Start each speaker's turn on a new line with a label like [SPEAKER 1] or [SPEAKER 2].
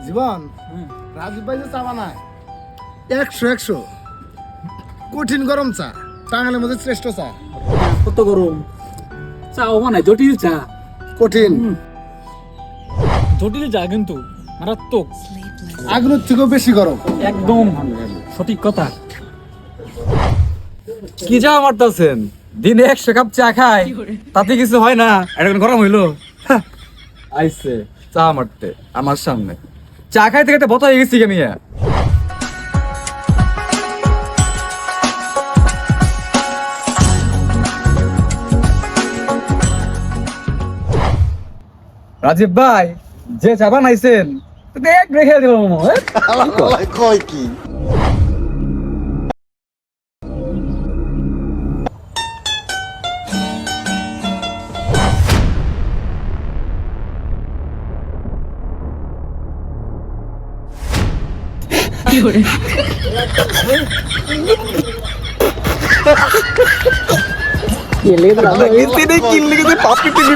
[SPEAKER 1] জীবন রাজীব ভাই যে চা বানায় 100 কঠিন গরম চা টাঙ্গালের মধ্যে শ্রেষ্ঠ চা।
[SPEAKER 2] কত গরম চা ও মানে জটিল চা,
[SPEAKER 1] কঠিন
[SPEAKER 2] জটিল চা কিন্তু মারাত্মক,
[SPEAKER 1] আগুনের থেকেও বেশি গরম।
[SPEAKER 2] একদম সঠিক কথা।
[SPEAKER 3] কি চা মারতেছেন? দিনে 100 কাপ চা খায় তাতে কিছু হয় না, এটা কোনো গরম হইলো? হ্যাঁ, আইছে চা মারতে আমার সামনে, চা খাইতে খাইতে বতা হয়ে গেছি মিয়া। রাজীব ভাই যে চা বানাইছেন দেখ রেখে দেবো মামা।
[SPEAKER 1] কয় কি
[SPEAKER 3] কিনলে কিন্তু পাপি টিভি